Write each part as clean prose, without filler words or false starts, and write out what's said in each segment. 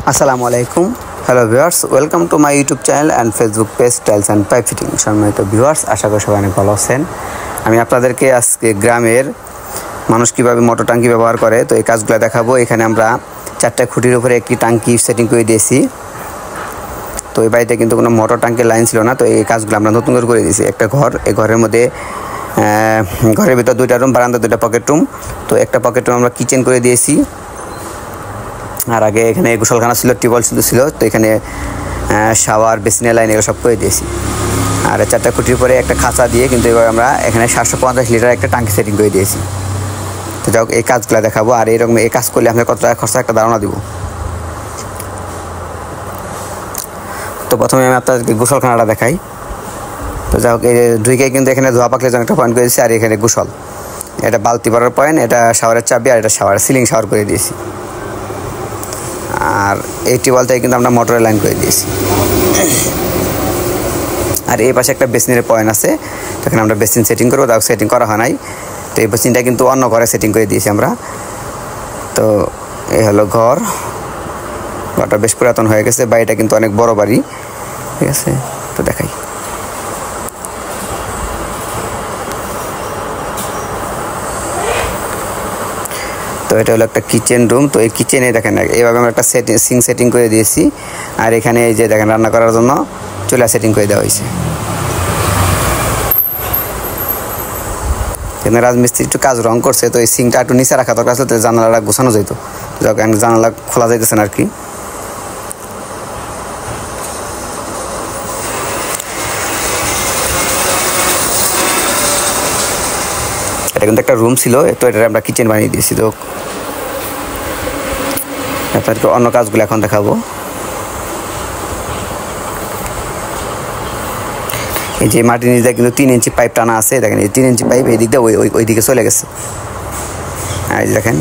আসসালামু আলাইকুম। Hello viewers, welcome to my YouTube channel and Facebook page tiles and pipe fitting. সম্মানিত viewers, আশা করি সবাই অনেক ভালো আছেন। আমি আপনাদেরকে আজকে গ্রামের মানুষ কীভাবে মোটর ট্যাঙ্কি ব্যবহার করে তো এই কাজগুলো দেখাবো। এখানে আমরা 4টা খুঁটির উপরে একটি ট্যাঙ্কি সেটিং করে দিয়েছি। তো এই বাড়িতে কিন্তু কোনো মোটর ট্যাঙ্কির লাইন ছিল না, তো এই কাজগুলো আমরা নতুন করে দিয়েছি। একটা ঘর, এই ঘরের মধ্যে ঘরের ভিতর 2টা রুম, বারান্দা 2টা পকেট রুম। তো একটা পকেট রুম আমরা কিচেন করে দিয়েছি। আর আগে এখানে গোসলখানা ছিল, টিউবওয়েল ছিল, তো এখানে শাওয়ার, বেসিনের লাইন এগুলো সব করে দিয়েছি। আর 4টা খুঁটির পরে একটা খাঁচা দিয়ে কিন্তু এবার আমরা এখানে 750 লিটার একটা ট্যাঙ্কি সেটিং করে দিয়েছি। তো যাই হোক, এই কাজগুলো দেখাবো। আর এইরকম এই কাজ করলে আমরা কত টাকা খরচা একটা ধারণা দিব। তো প্রথমে আমি আপনাদেরকে গোসলখানাটা দেখাই। তো যাই হোক, এই ঢুকে কিন্তু এখানে ধোয়া পাকলের জন্য একটা পয়েন্ট করে দিয়েছি। আর এখানে গোসল, এটা বালতি ভরার পয়েন্ট, এটা শাওয়ারের চাবি, আর এটা শাওয়ার সিলিং শাওয়ার করে দিয়েছি। আর এই টিউবওয়েল থেকে কিন্তু আমরা মোটরের লাইন করে দিয়েছি। আর এই পাশে একটা বেসিনের পয়েন্ট আছে, তো এখানে আমরা বেসিন সেটিং করবো। তাও সেটিং করা হয় নাই, তো এই বেসিনটা কিন্তু অন্য ঘরে সেটিং করে দিয়েছি আমরা। তো এই হলো ঘরটা বেশ পুরাতন হয়ে গেছে। বাড়িটা কিন্তু অনেক বড় বাড়ি, ঠিক আছে। তো দেখাই, তো এটা হলো একটা কিচেন রুম। তো এই কিচেনে দেখেন এইভাবে আমরা একটা সিঙ্ক সেটিং করে দিয়েছি। আর এখানে এই যে দেখেন রান্না করার জন্য চুলা সেটিং করে দেওয়া হয়েছে। এখানে রাজমিস্ত্রি একটু কাজ রং করছে, তো এই সিঙ্কটা একটু নিচে রাখা দরকার আছে, তো জানালাটা গোছানো যেত। যখন জানালা খোলা যাইতেছে না আর কি। এটা কিন্তু একটা রুম ছিল, তো এটা আমরা কিচেন বানিয়ে দিয়েছি। তো আপনাদেরকে অন্য কাজগুলো এখন দেখাবো। এই যে মাটির নিচে কিন্তু 3 ইঞ্চি পাইপ টানা আছে, দেখেন এই 3 ইঞ্চি পাইপ এই দিক দিয়ে ওই দিকে চলে গেছে। আর দেখেন,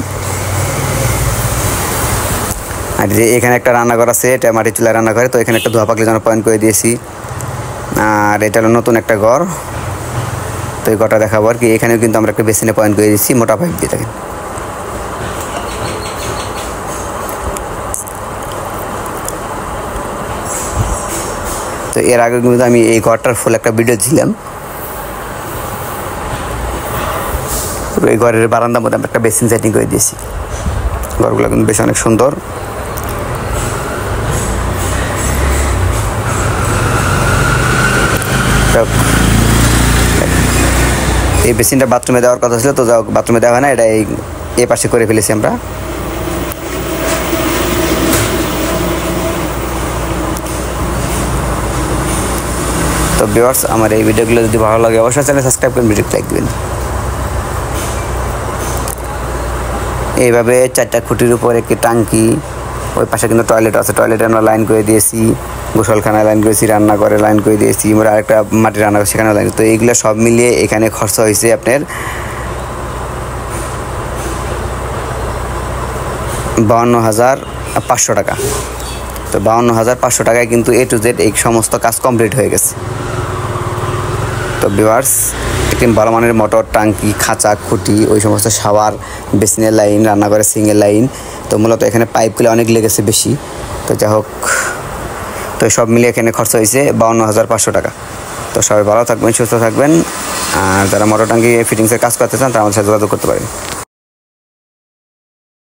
আর যে এখানে একটা রান্নাঘর আছে, এটা মাটির চুলায় রান্না করে। তো এখানে একটা ধোয়া পাকলের জন্য পয়েন্ট করে দিয়েছি। আর এটা হলো নতুন একটা ঘর, তো এই ঘরটা দেখাবো আর কি। এখানেও কিন্তু আমরা একটা বেসিনে পয়েন্ট করে দিয়েছি মোটা পাইপ দিয়ে। দেখেন, তো এর আগে কিন্তু আমি এই ঘরটার ফুল একটা ভিডিও দিলাম। এই ঘরের বারান্দার মধ্যে আমরা একটা বেসিন সেটিং করে দিয়েছি। ঘরগুলো কিন্তু বেশ অনেক সুন্দর। এই বেসিনটা বাথরুমে দেওয়ার কথা ছিল, তো যাও বাথরুমে দেওয়া হয় না, এটা এই পাশে করে ফেলেছি আমরা। তো ভিউয়ার্স, আমার এই ভিডিওগুলো যদি ভালো লাগে অবশ্যই চ্যানেল সাবস্ক্রাইব করুন, ভিডিওতে লাইক দিবেন। এইভাবে 4টা খুঁটির উপর একটি ট্যাঙ্কি, ওই পাশে কিন্তু টয়লেট আছে, টয়লেটে আমরা লাইন করে দিয়েছি। গোসলখানায় লাইন করেছি, রান্নাঘরে লাইন করে দিয়েছি, আমরা আরেকটা মাটির রান্নাঘর সেখানে লাইন। তো এইগুলো সব মিলিয়ে এখানে খরচা হয়েছে আপনার 52,500 টাকা। তো 52,500 টাকায় কিন্তু A to Z এই সমস্ত কাজ কমপ্লিট হয়ে গেছে। তো ভিউয়ার্স, একটি ভালো মানের মোটর, ট্যাঙ্কি, খাঁচা, খুঁটি, ওই সমস্ত শাওয়ার, বেসিনের লাইন, রান্নাঘরের সিঙ্গের লাইন, তো মূলত এখানে পাইপগুলো অনেক লেগেছে বেশি। তো যাই হোক, তো সব মিলিয়ে এখানে খরচ হয়েছে 52,500 টাকা। তো সবাই ভালো থাকবেন, সুস্থ থাকবেন। আর যারা মোটর ট্যাঙ্কি ফিটিংসের কাজ করতে চান তারা আমাদের সাথে যোগাযোগ করতে পারেন।